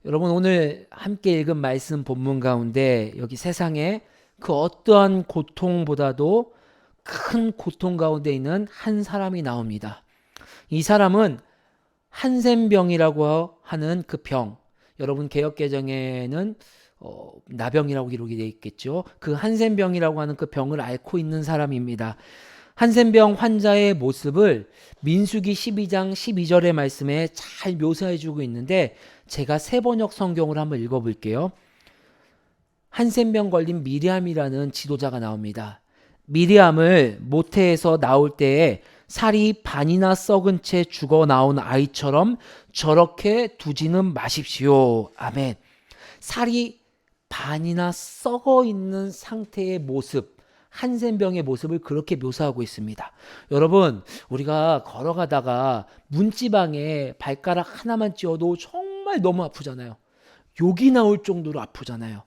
여러분, 오늘 함께 읽은 말씀 본문 가운데 여기 세상에 그 어떠한 고통보다도 큰 고통 가운데 있는 한 사람이 나옵니다. 이 사람은 한센병이라고 하는 그 병, 여러분 개역개정에는 나병이라고 기록이 되어 있겠죠. 그 한센병이라고 하는 그 병을 앓고 있는 사람입니다. 한센병 환자의 모습을 민수기 12장 12절의 말씀에 잘 묘사해 주고 있는데, 제가 세번역 성경을 한번 읽어볼게요. 한센병 걸린 미리암이라는 지도자가 나옵니다. 미리암을 모태에서 나올 때에 살이 반이나 썩은 채 죽어 나온 아이처럼 저렇게 두지는 마십시오. 아멘. 살이 반이나 썩어 있는 상태의 모습, 한센병의 모습을 그렇게 묘사하고 있습니다. 여러분, 우리가 걸어가다가 문지방에 발가락 하나만 찧어도 정말 너무 아프잖아요. 욕이 나올 정도로 아프잖아요.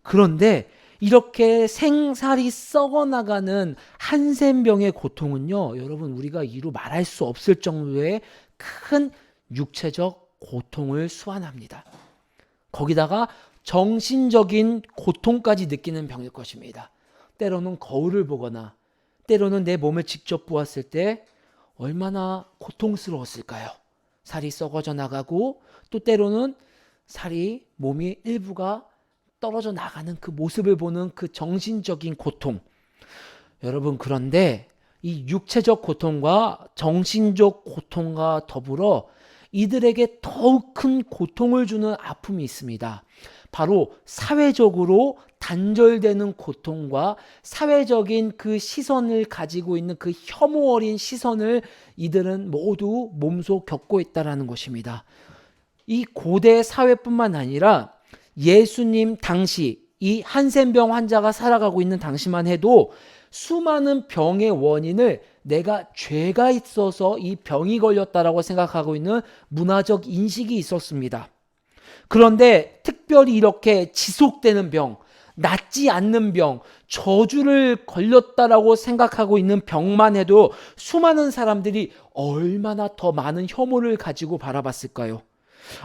그런데 이렇게 생살이 썩어나가는 한센병의 고통은요, 여러분, 우리가 이루 말할 수 없을 정도의 큰 육체적 고통을 수완합니다. 거기다가 정신적인 고통까지 느끼는 병일 것입니다. 때로는 거울을 보거나 때로는 내 몸을 직접 보았을 때 얼마나 고통스러웠을까요? 살이 썩어져 나가고 또 때로는 살이 몸이 일부가 떨어져 나가는 그 모습을 보는 그 정신적인 고통. 여러분, 그런데 이 육체적 고통과 정신적 고통과 더불어 이들에게 더욱 큰 고통을 주는 아픔이 있습니다. 바로 사회적으로 단절되는 고통과 사회적인 그 시선을 가지고 있는 그 혐오 어린 시선을 이들은 모두 몸소 겪고 있다는 것입니다. 이 고대 사회뿐만 아니라 예수님 당시 이 한센병 환자가 살아가고 있는 당시만 해도 수많은 병의 원인을 내가 죄가 있어서 이 병이 걸렸다라고 생각하고 있는 문화적 인식이 있었습니다. 그런데 특별히 이렇게 지속되는 병, 낫지 않는 병, 저주를 걸렸다라고 생각하고 있는 병만 해도 수많은 사람들이 얼마나 더 많은 혐오를 가지고 바라봤을까요?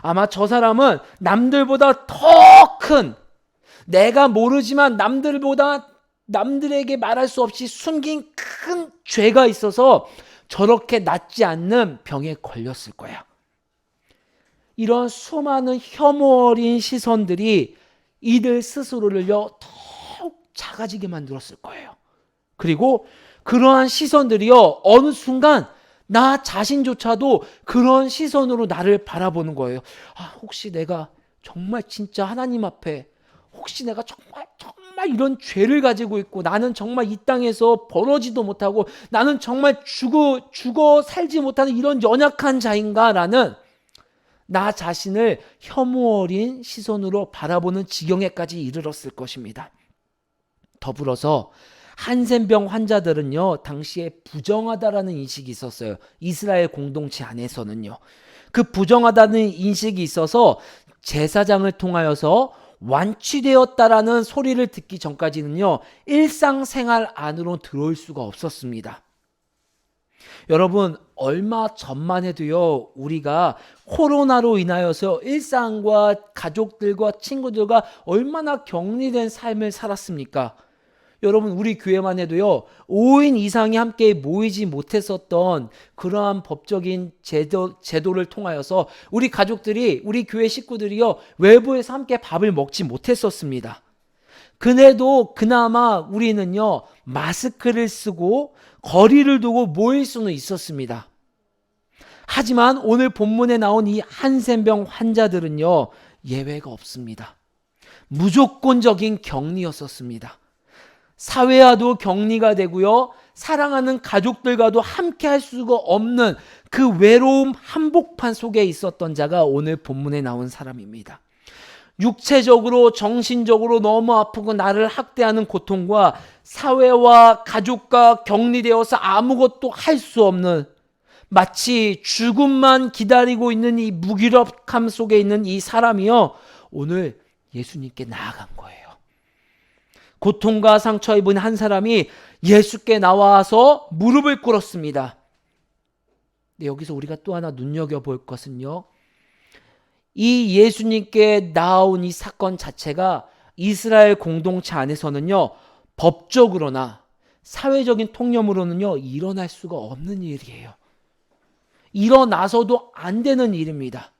아마 저 사람은 남들보다 더 큰, 내가 모르지만 남들에게 말할 수 없이 숨긴 큰 죄가 있어서 저렇게 낫지 않는 병에 걸렸을 거야. 이런 수많은 혐오 어린 시선들이 이들 스스로를요 더욱 작아지게 만들었을 거예요. 그리고 그러한 시선들이요 어느 순간 나 자신조차도 그런 시선으로 나를 바라보는 거예요. 혹시 내가 정말 진짜 하나님 앞에, 혹시 내가 정말 이런 죄를 가지고 있고, 나는 정말 이 땅에서 벌어지도 못하고, 나는 정말 죽어 살지 못하는 이런 연약한 자인가라는 나 자신을 혐오 어린 시선으로 바라보는 지경에까지 이르렀을 것입니다. 더불어서 한센병 환자들은요 당시에 부정하다라는 인식이 있었어요. 이스라엘 공동체 안에서는요. 그 부정하다는 인식이 있어서 제사장을 통하여서 완치되었다라는 소리를 듣기 전까지는요 일상생활 안으로 들어올 수가 없었습니다. 여러분, 얼마 전만 해도요 우리가 코로나로 인하여서 일상과 가족들과 친구들과 얼마나 격리된 삶을 살았습니까? 여러분, 우리 교회만 해도요 5인 이상이 함께 모이지 못했었던 그러한 법적인 제도를 통하여서 우리 가족들이, 우리 교회 식구들이요 외부에서 함께 밥을 먹지 못했었습니다. 그래도 그나마 우리는요 마스크를 쓰고 거리를 두고 모일 수는 있었습니다. 하지만 오늘 본문에 나온 이 한센병 환자들은요 예외가 없습니다. 무조건적인 격리였었습니다. 사회와도 격리가 되고요 사랑하는 가족들과도 함께 할 수가 없는 그 외로움 한복판 속에 있었던 자가 오늘 본문에 나온 사람입니다. 육체적으로 정신적으로 너무 아프고 나를 학대하는 고통과 사회와 가족과 격리되어서 아무것도 할 수 없는, 마치 죽음만 기다리고 있는 이 무기력함 속에 있는 이 사람이요 오늘 예수님께 나아간 거예요. 고통과 상처 입은 한 사람이 예수께 나와서 무릎을 꿇었습니다. 근데 여기서 우리가 또 하나 눈여겨볼 것은요 이 예수님께 나온 이 사건 자체가 이스라엘 공동체 안에서는요, 법적으로나 사회적인 통념으로는요, 일어날 수가 없는 일이에요. 일어나서도 안 되는 일입니다.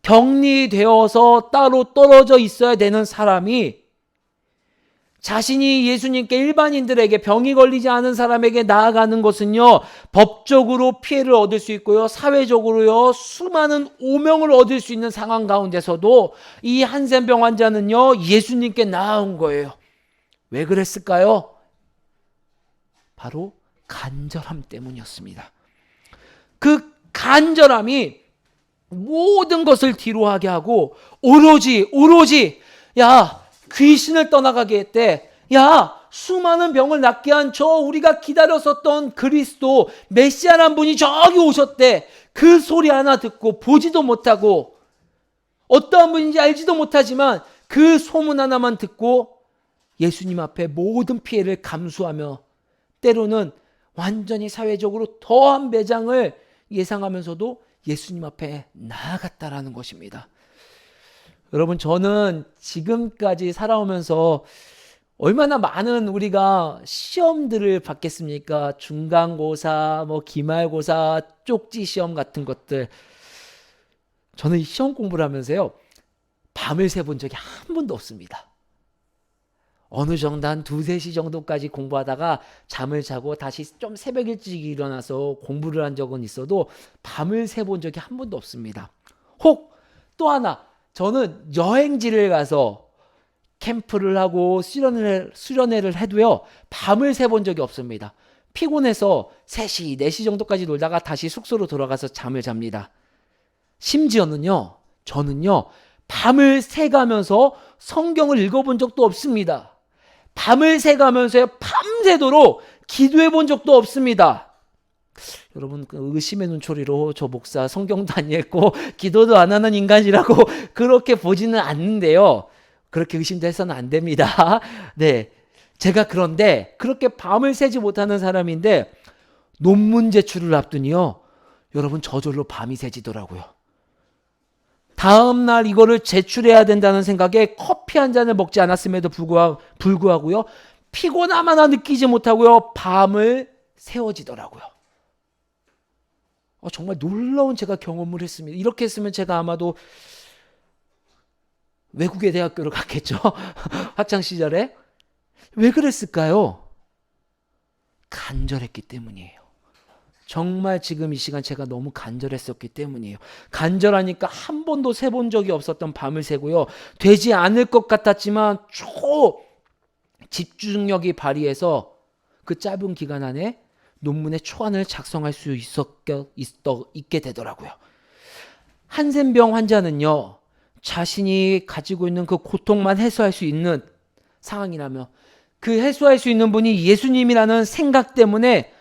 격리되어서 따로 떨어져 있어야 되는 사람이 자신이 예수님께 일반인들에게 병이 걸리지 않은 사람에게 나아가는 것은요, 법적으로 피해를 얻을 수 있고요, 사회적으로요, 수많은 오명을 얻을 수 있는 상황 가운데서도 이 한센병 환자는요, 예수님께 나아온 거예요. 왜 그랬을까요? 바로 간절함 때문이었습니다. 그 간절함이 모든 것을 뒤로하게 하고 오로지 야, 귀신을 떠나가게 했대. 야, 수많은 병을 낫게 한 저 우리가 기다렸었던 그리스도 메시아란 분이 저기 오셨대. 그 소리 하나 듣고 보지도 못하고 어떠한 분인지 알지도 못하지만 그 소문 하나만 듣고 예수님 앞에 모든 피해를 감수하며 때로는 완전히 사회적으로 더한 매장을 예상하면서도 예수님 앞에 나아갔다라는 것입니다. 여러분, 저는 지금까지 살아오면서 얼마나 많은 우리가 시험들을 받겠습니까? 중간고사, 기말고사, 쪽지 시험 같은 것들. 저는 시험 공부를 하면서요, 밤을 새본 적이 한 번도 없습니다. 어느 정도 한 2, 3시 정도까지 공부하다가 잠을 자고 다시 좀 새벽 일찍 일어나서 공부를 한 적은 있어도 밤을 새본 적이 한 번도 없습니다. 혹 또 하나, 저는 여행지를 가서 캠프를 하고 수련회를 해도요, 밤을 새본 적이 없습니다. 피곤해서 3시, 4시 정도까지 놀다가 다시 숙소로 돌아가서 잠을 잡니다. 심지어는요, 저는요, 밤을 새가면서 성경을 읽어본 적도 없습니다. 밤을 새가면서 밤새도록 기도해 본 적도 없습니다. 여러분, 의심의 눈초리로 저 목사 성경도 안 읽고 기도도 안 하는 인간이라고 그렇게 보지는 않는데요. 그렇게 의심도 해서는 안 됩니다. 네, 제가 그런데 그렇게 밤을 새지 못하는 사람인데 논문 제출을 앞두니요, 여러분, 저절로 밤이 새지더라고요. 다음날 이거를 제출해야 된다는 생각에 커피 한 잔을 먹지 않았음에도 불구하고요, 피곤함 하나 느끼지 못하고요, 밤을 새워지더라고요. 정말 놀라운 제가 경험을 했습니다. 이렇게 했으면 제가 아마도 외국의 대학교를 갔겠죠. 학창 시절에. 왜 그랬을까요? 간절했기 때문이에요. 정말 지금 이 시간 제가 너무 간절했었기 때문이에요. 간절하니까 한 번도 새본 적이 없었던 밤을 새고요, 되지 않을 것 같았지만 집중력이 발휘해서 그 짧은 기간 안에 논문의 초안을 작성할 수 있게 되더라고요. 한센병 환자는요, 자신이 가지고 있는 그 고통만 해소할 수 있는 상황이라며 그 해소할 수 있는 분이 예수님이라는 생각 때문에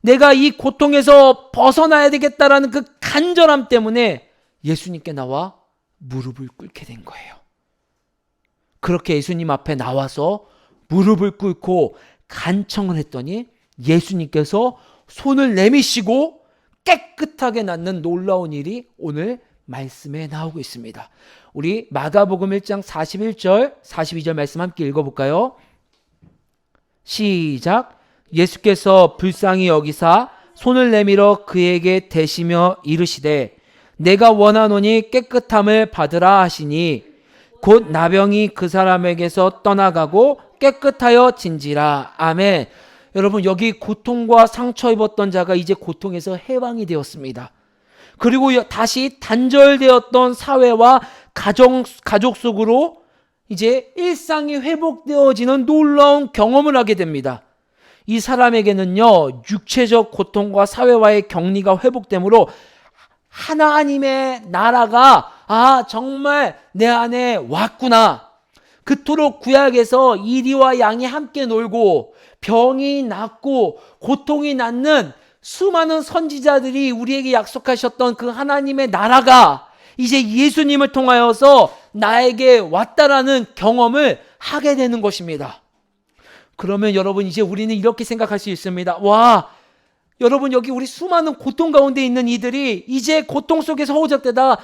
내가 이 고통에서 벗어나야 되겠다라는 그 간절함 때문에 예수님께 나와 무릎을 꿇게 된 거예요. 그렇게 예수님 앞에 나와서 무릎을 꿇고 간청을 했더니 예수님께서 손을 내미시고 깨끗하게 낫는 놀라운 일이 오늘 말씀에 나오고 있습니다. 우리 마가복음 1장 41절, 42절 말씀 함께 읽어볼까요? 시작. 예수께서 불쌍히 여기사 손을 내밀어 그에게 대시며 이르시되 내가 원하노니 깨끗함을 받으라 하시니 곧 나병이 그 사람에게서 떠나가고 깨끗하여 진지라. 아멘. 여러분, 여기 고통과 상처 입었던 자가 이제 고통에서 해방이 되었습니다. 그리고 다시 단절되었던 사회와 가족 속으로 이제 일상이 회복되어지는 놀라운 경험을 하게 됩니다. 이 사람에게는요, 육체적 고통과 사회와의 격리가 회복되므로 하나님의 나라가 정말 내 안에 왔구나. 그토록 구약에서 이리와 양이 함께 놀고 병이 낫고 고통이 낫는 수많은 선지자들이 우리에게 약속하셨던 그 하나님의 나라가 이제 예수님을 통하여서 나에게 왔다라는 경험을 하게 되는 것입니다. 그러면 여러분, 이제 우리는 이렇게 생각할 수 있습니다. 와, 여러분, 여기 우리 수많은 고통 가운데 있는 이들이 이제 고통 속에서 허우적대다,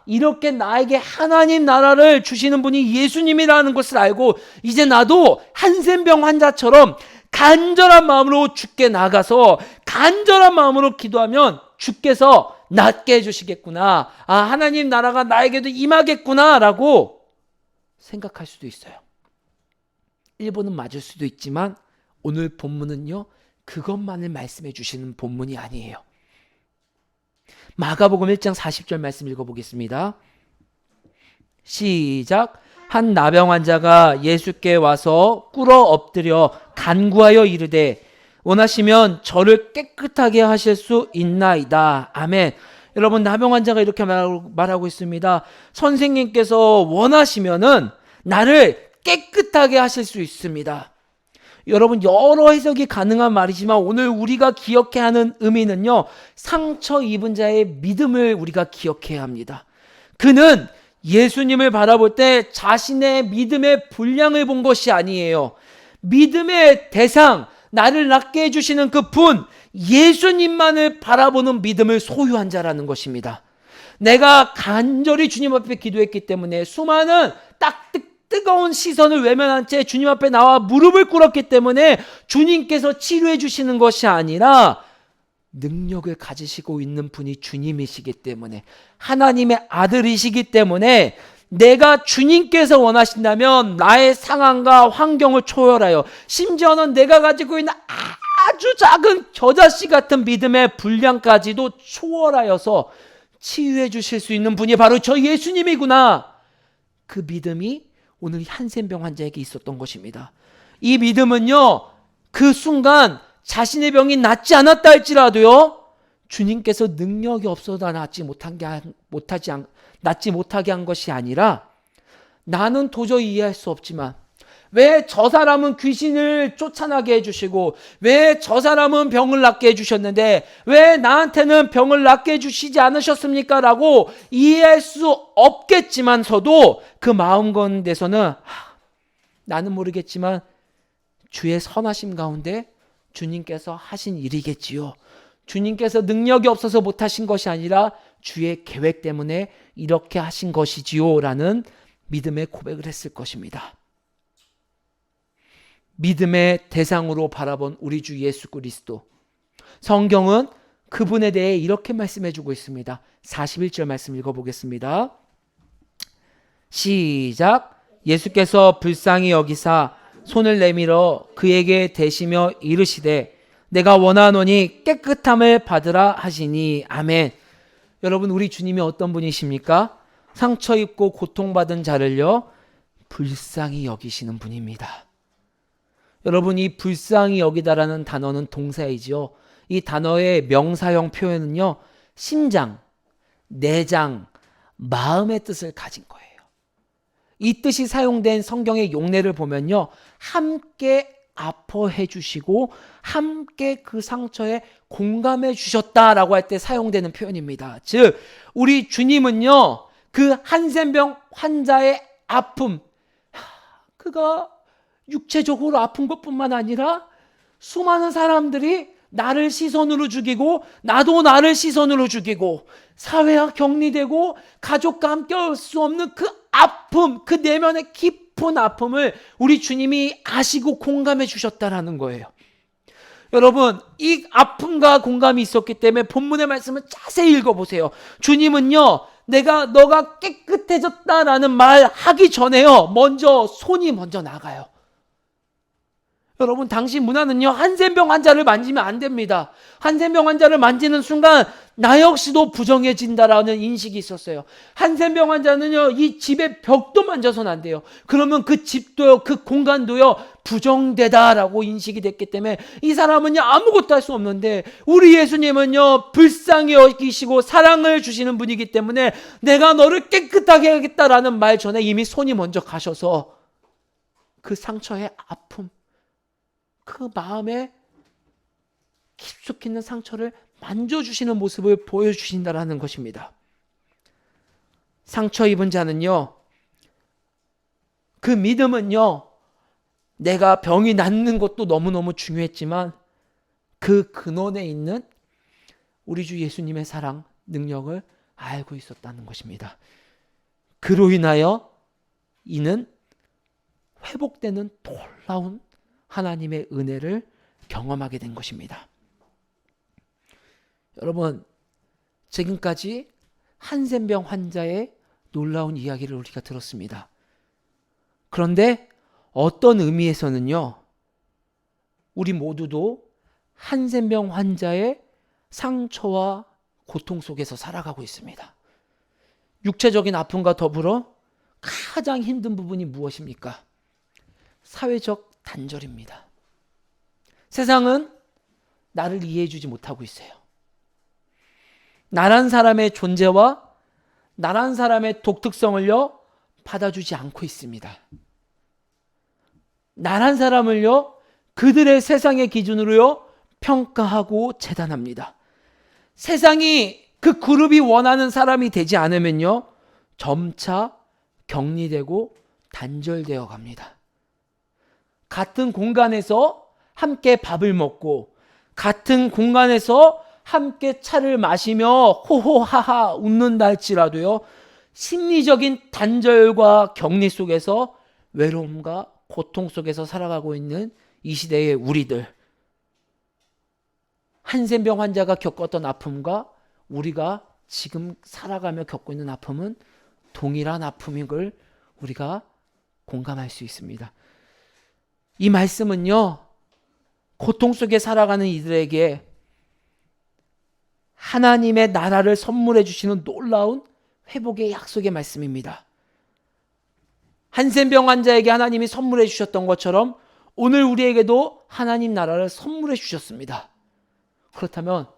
이렇게 나에게 하나님 나라를 주시는 분이 예수님이라는 것을 알고 이제 나도 한센병 환자처럼 간절한 마음으로 주께 나가서 간절한 마음으로 기도하면 주께서 낫게 해주시겠구나, 하나님 나라가 나에게도 임하겠구나 라고 생각할 수도 있어요. 일본은 맞을 수도 있지만 오늘 본문은요, 그것만을 말씀해 주시는 본문이 아니에요. 마가복음 1장 40절 말씀 읽어보겠습니다. 시작. 한 나병 환자가 예수께 와서 꿇어 엎드려 간구하여 이르되 원하시면 저를 깨끗하게 하실 수 있나이다. 아멘. 여러분, 나병 환자가 이렇게 말하고 있습니다. 선생님께서 원하시면은 나를 깨끗하게 하실 수 있습니다. 여러분, 여러 해석이 가능한 말이지만 오늘 우리가 기억해야 하는 의미는요, 상처 입은 자의 믿음을 우리가 기억해야 합니다. 그는 예수님을 바라볼 때 자신의 믿음의 분량을 본 것이 아니에요. 믿음의 대상, 나를 낫게 해주시는 그 분, 예수님만을 바라보는 믿음을 소유한 자라는 것입니다. 내가 간절히 주님 앞에 기도했기 때문에 수많은 뜨거운 시선을 외면한 채 주님 앞에 나와 무릎을 꿇었기 때문에 주님께서 치료해 주시는 것이 아니라 능력을 가지시고 있는 분이 주님이시기 때문에, 하나님의 아들이시기 때문에 내가 주님께서 원하신다면 나의 상황과 환경을 초월하여, 심지어는 내가 가지고 있는 아주 작은 겨자씨 같은 믿음의 분량까지도 초월하여서 치유해 주실 수 있는 분이 바로 저 예수님이구나. 그 믿음이 오늘 한센병 환자에게 있었던 것입니다. 이 믿음은요, 그 순간 자신의 병이 낫지 않았다 할지라도요, 주님께서 능력이 없어도 낫지 못하게 한 것이 아니라, 나는 도저히 이해할 수 없지만 왜 저 사람은 귀신을 쫓아나게 해주시고 왜 저 사람은 병을 낫게 해주셨는데 왜 나한테는 병을 낫게 해주시지 않으셨습니까? 라고 이해할 수 없겠지만서도 그 마음 가운데서는 나는 모르겠지만 주의 선하심 가운데 주님께서 하신 일이겠지요. 주님께서 능력이 없어서 못하신 것이 아니라 주의 계획 때문에 이렇게 하신 것이지요 라는 믿음의 고백을 했을 것입니다. 믿음의 대상으로 바라본 우리 주 예수 그리스도, 성경은 그분에 대해 이렇게 말씀해 주고 있습니다. 41절 말씀 읽어보겠습니다. 시작. 예수께서 불쌍히 여기사 손을 내밀어 그에게 대시며 이르시되 내가 원하노니 깨끗함을 받으라 하시니. 아멘. 여러분, 우리 주님이 어떤 분이십니까? 상처 입고 고통받은 자를요, 불쌍히 여기시는 분입니다. 여러분, 이 불쌍히 여기다라는 단어는 동사이죠. 이 단어의 명사형 표현은요, 심장, 내장, 마음의 뜻을 가진 거예요. 이 뜻이 사용된 성경의 용례를 보면요, 함께 아파해 주시고 함께 그 상처에 공감해 주셨다라고 할 때 사용되는 표현입니다. 즉, 우리 주님은요, 그 한센병 환자의 아픔, 그가 육체적으로 아픈 것뿐만 아니라 수많은 사람들이 나를 시선으로 죽이고 나도 나를 시선으로 죽이고 사회와 격리되고 가족과 함께 할 수 없는 그 아픔, 그 내면의 깊은 아픔을 우리 주님이 아시고 공감해 주셨다라는 거예요. 여러분, 이 아픔과 공감이 있었기 때문에 본문의 말씀을 자세히 읽어보세요. 주님은요, 너가 깨끗해졌다라는 말 하기 전에요, 손이 먼저 나가요. 여러분, 당시 문화는요, 한센병 환자를 만지면 안 됩니다. 한센병 환자를 만지는 순간 나 역시도 부정해진다라는 인식이 있었어요. 한센병 환자는요, 이 집의 벽도 만져서는 안 돼요. 그러면 그 집도요, 그 공간도요, 부정되다라고 인식이 됐기 때문에 이 사람은요, 아무것도 할 수 없는데, 우리 예수님은요, 불쌍히 여기시고 사랑을 주시는 분이기 때문에 내가 너를 깨끗하게 하겠다라는 말 전에 이미 손이 먼저 가셔서 그 상처의 아픔, 그 마음에 깊숙이 있는 상처를 만져주시는 모습을 보여주신다라는 것입니다. 상처 입은 자는요, 그 믿음은요, 내가 병이 낫는 것도 너무너무 중요했지만 그 근원에 있는 우리 주 예수님의 사랑, 능력을 알고 있었다는 것입니다. 그로 인하여 이는 회복되는 놀라운 하나님의 은혜를 경험하게 된 것입니다. 여러분, 지금까지 한센병 환자의 놀라운 이야기를 우리가 들었습니다. 그런데 어떤 의미에서는요, 우리 모두도 한센병 환자의 상처와 고통 속에서 살아가고 있습니다. 육체적인 아픔과 더불어 가장 힘든 부분이 무엇입니까? 사회적 단절입니다. 세상은 나를 이해해 주지 못하고 있어요. 나란 사람의 존재와 나란 사람의 독특성을요, 받아주지 않고 있습니다. 나란 사람을요, 그들의 세상의 기준으로요, 평가하고 재단합니다. 세상이 그 그룹이 원하는 사람이 되지 않으면요, 점차 격리되고 단절되어 갑니다. 같은 공간에서 함께 밥을 먹고 같은 공간에서 함께 차를 마시며 호호하하 웃는다 할지라도요, 심리적인 단절과 격리 속에서 외로움과 고통 속에서 살아가고 있는 이 시대의 우리들, 한센병 환자가 겪었던 아픔과 우리가 지금 살아가며 겪고 있는 아픔은 동일한 아픔인 걸 우리가 공감할 수 있습니다. 이 말씀은요, 고통 속에 살아가는 이들에게 하나님의 나라를 선물해 주시는 놀라운 회복의 약속의 말씀입니다. 한센병 환자에게 하나님이 선물해 주셨던 것처럼 오늘 우리에게도 하나님 나라를 선물해 주셨습니다. 그렇다면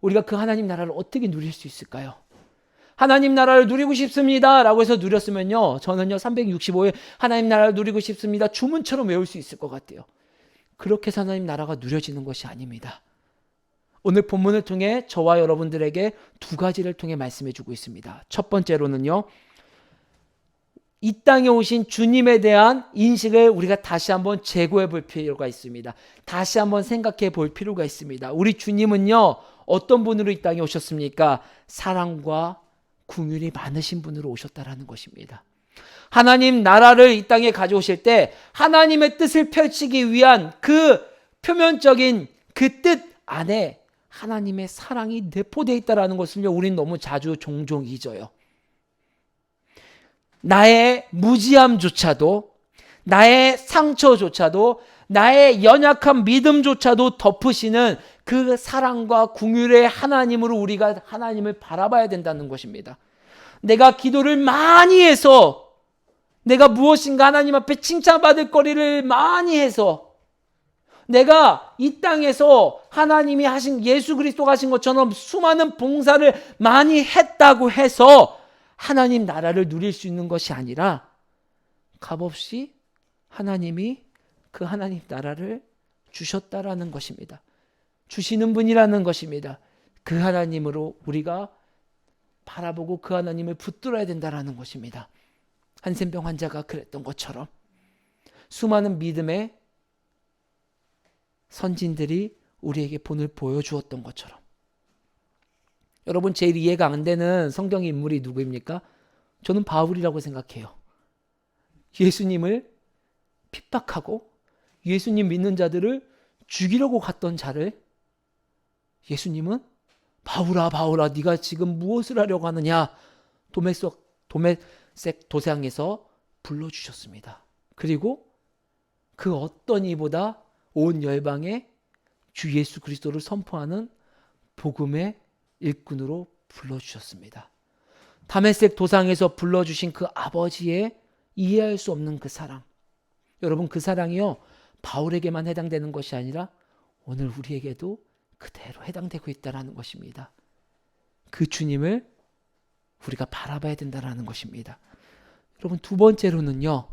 우리가 그 하나님 나라를 어떻게 누릴 수 있을까요? 하나님 나라를 누리고 싶습니다 라고 해서 누렸으면요, 저는요 365일 하나님 나라를 누리고 싶습니다 주문처럼 외울 수 있을 것 같아요. 그렇게 해서 하나님 나라가 누려지는 것이 아닙니다. 오늘 본문을 통해 저와 여러분들에게 두 가지를 통해 말씀해 주고 있습니다. 첫 번째로는요, 이 땅에 오신 주님에 대한 인식을 우리가 다시 한번 재고해 볼 필요가 있습니다. 다시 한번 생각해 볼 필요가 있습니다. 우리 주님은요, 어떤 분으로 이 땅에 오셨습니까? 사랑과 긍휼이 많으신 분으로 오셨다라는 것입니다. 하나님 나라를 이 땅에 가져오실 때 하나님의 뜻을 펼치기 위한 그 표면적인 그 뜻 안에 하나님의 사랑이 내포되어 있다는 것을요, 우린 너무 자주 종종 잊어요. 나의 무지함조차도, 나의 상처조차도, 나의 연약한 믿음조차도 덮으시는 그 사랑과 긍휼의 하나님으로 우리가 하나님을 바라봐야 된다는 것입니다. 내가 기도를 많이 해서, 내가 무엇인가 하나님 앞에 칭찬받을 거리를 많이 해서, 내가 이 땅에서 하나님이 하신, 예수 그리스도가 하신 것처럼 수많은 봉사를 많이 했다고 해서 하나님 나라를 누릴 수 있는 것이 아니라 값없이 하나님이 그 하나님 나라를 주셨다라는 것입니다. 주시는 분이라는 것입니다. 그 하나님으로 우리가 바라보고 그 하나님을 붙들어야 된다라는 것입니다. 한센병 환자가 그랬던 것처럼 수많은 믿음의 선진들이 우리에게 본을 보여주었던 것처럼. 여러분, 제일 이해가 안 되는 성경의 인물이 누구입니까? 저는 바울이라고 생각해요. 예수님을 핍박하고 예수님 믿는 자들을 죽이려고 갔던 자를 예수님은 바울아 바울아 네가 지금 무엇을 하려고 하느냐, 도메섹 도상에서 불러주셨습니다. 그리고 그 어떤 이보다 온 열방에 주 예수 그리스도를 선포하는 복음의 일꾼으로 불러주셨습니다. 다메섹 도상에서 불러주신 그 아버지의 이해할 수 없는 그 사랑, 여러분, 그 사랑이요 바울에게만 해당되는 것이 아니라 오늘 우리에게도 그대로 해당되고 있다는 것입니다. 그 주님을 우리가 바라봐야 된다는 것입니다. 여러분, 두 번째로는요,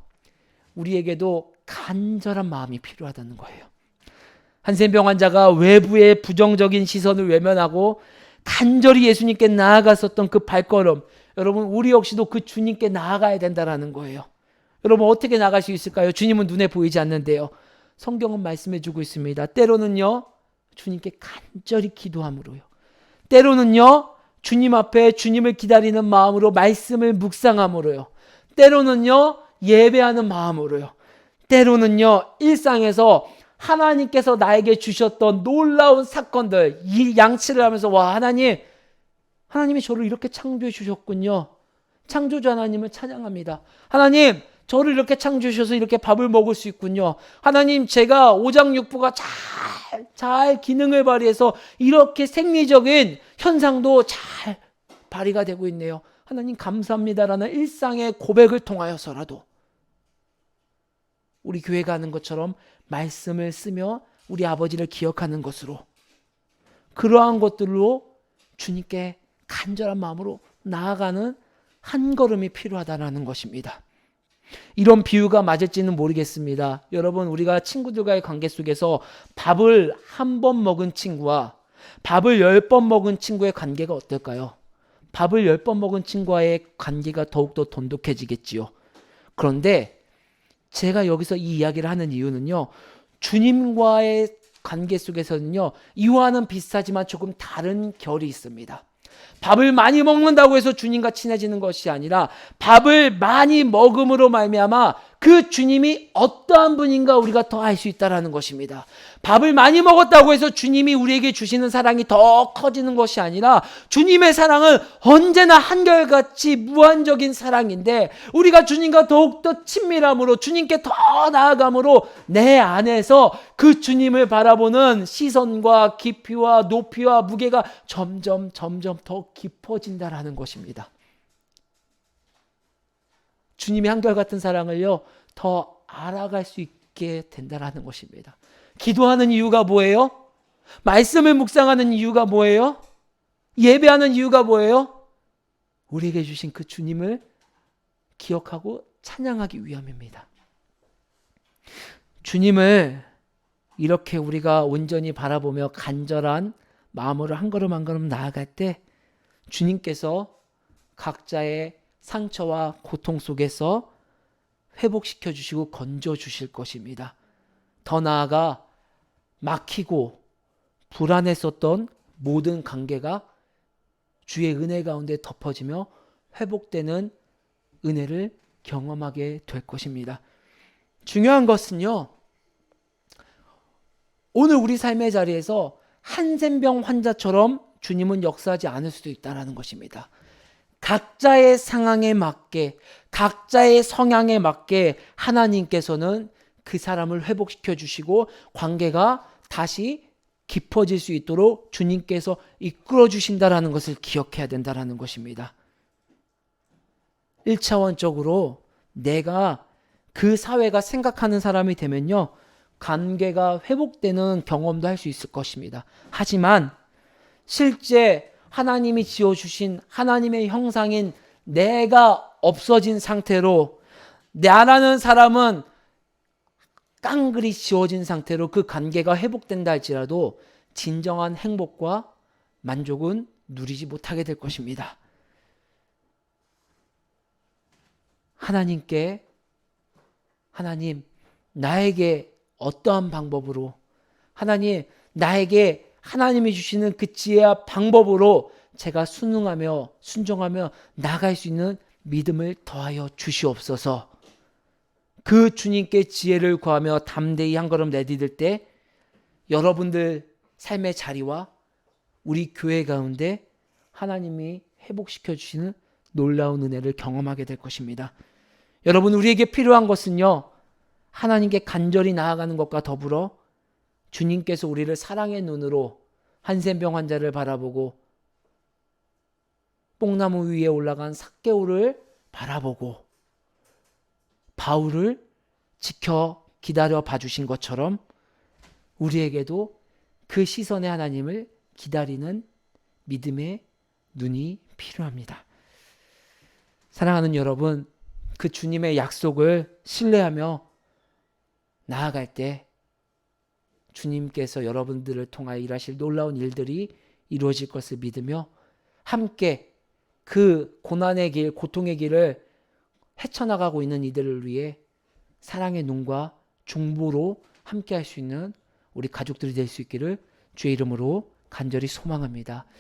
우리에게도 간절한 마음이 필요하다는 거예요. 한센병 환자가 외부의 부정적인 시선을 외면하고 간절히 예수님께 나아갔었던 그 발걸음, 여러분, 우리 역시도 그 주님께 나아가야 된다는 거예요. 여러분, 어떻게 나갈 수 있을까요? 주님은 눈에 보이지 않는데요. 성경은 말씀해 주고 있습니다. 때로는요, 주님께 간절히 기도함으로요. 때로는요, 주님 앞에 주님을 기다리는 마음으로 말씀을 묵상함으로요. 때로는요, 예배하는 마음으로요. 때로는요, 일상에서 하나님께서 나에게 주셨던 놀라운 사건들, 이 양치를 하면서, 와, 하나님이 저를 이렇게 창조해 주셨군요. 창조주 하나님을 찬양합니다. 하나님, 저를 이렇게 창조해 주셔서 이렇게 밥을 먹을 수 있군요. 하나님, 제가 오장육부가 잘 기능을 발휘해서 이렇게 생리적인 현상도 잘 발휘가 되고 있네요. 하나님 감사합니다라는 일상의 고백을 통하여서라도 우리 교회 가는 것처럼 말씀을 쓰며 우리 아버지를 기억하는 것으로, 그러한 것들로 주님께 간절한 마음으로 나아가는 한 걸음이 필요하다는 것입니다. 이런 비유가 맞을지는 모르겠습니다. 여러분, 우리가 친구들과의 관계 속에서 밥을 한 번 먹은 친구와 밥을 10번 먹은 친구의 관계가 어떨까요? 밥을 10번 먹은 친구와의 관계가 더욱더 돈독해지겠지요. 그런데 제가 여기서 이 이야기를 하는 이유는요, 주님과의 관계 속에서는요, 이와는 비슷하지만 조금 다른 결이 있습니다. 밥을 많이 먹는다고 해서 주님과 친해지는 것이 아니라 밥을 많이 먹음으로 말미암아 그 주님이 어떠한 분인가 우리가 더 알 수 있다는 것입니다. 밥을 많이 먹었다고 해서 주님이 우리에게 주시는 사랑이 더 커지는 것이 아니라 주님의 사랑은 언제나 한결같이 무한적인 사랑인데, 우리가 주님과 더욱더 친밀함으로, 주님께 더 나아감으로 내 안에서 그 주님을 바라보는 시선과 깊이와 높이와 무게가 점점 더 깊어진다라는 것입니다. 주님의 한결같은 사랑을요, 더 알아갈 수 있게 된다라는 것입니다. 기도하는 이유가 뭐예요? 말씀을 묵상하는 이유가 뭐예요? 예배하는 이유가 뭐예요? 우리에게 주신 그 주님을 기억하고 찬양하기 위함입니다. 주님을 이렇게 우리가 온전히 바라보며 간절한 마음으로 한 걸음 한 걸음 나아갈 때 주님께서 각자의 상처와 고통 속에서 회복시켜 주시고 건져 주실 것입니다. 더 나아가 막히고 불안했었던 모든 관계가 주의 은혜 가운데 덮어지며 회복되는 은혜를 경험하게 될 것입니다. 중요한 것은요, 오늘 우리 삶의 자리에서 한센병 환자처럼 주님은 역사하지 않을 수도 있다는 것입니다. 각자의 상황에 맞게, 각자의 성향에 맞게 하나님께서는 그 사람을 회복시켜 주시고 관계가 다시 깊어질 수 있도록 주님께서 이끌어 주신다라는 것을 기억해야 된다라는 것입니다. 1차원적으로 내가 그 사회가 생각하는 사람이 되면요, 관계가 회복되는 경험도 할 수 있을 것입니다. 하지만 실제 하나님이 지어주신 하나님의 형상인 내가 없어진 상태로, 나라는 사람은 깡그리 지워진 상태로 그 관계가 회복된다 할지라도 진정한 행복과 만족은 누리지 못하게 될 것입니다. 하나님, 나에게 어떠한 방법으로, 하나님, 나에게 하나님이 주시는 그 지혜와 방법으로 제가 순응하며 순종하며 나아갈 수 있는 믿음을 더하여 주시옵소서. 그 주님께 지혜를 구하며 담대히 한 걸음 내디딜 때 여러분들 삶의 자리와 우리 교회 가운데 하나님이 회복시켜 주시는 놀라운 은혜를 경험하게 될 것입니다. 여러분, 우리에게 필요한 것은요, 하나님께 간절히 나아가는 것과 더불어 주님께서 우리를 사랑의 눈으로 한센병 환자를 바라보고 뽕나무 위에 올라간 삭개오를 바라보고 바울을 지켜 기다려 봐주신 것처럼 우리에게도 그 시선의 하나님을 기다리는 믿음의 눈이 필요합니다. 사랑하는 여러분, 그 주님의 약속을 신뢰하며 나아갈 때 주님께서 여러분들을 통하여 일하실 놀라운 일들이 이루어질 것을 믿으며 함께 그 고난의 길, 고통의 길을 헤쳐나가고 있는 이들을 위해 사랑의 눈과 중보로 함께 할 수 있는 우리 가족들이 될 수 있기를 주의 이름으로 간절히 소망합니다.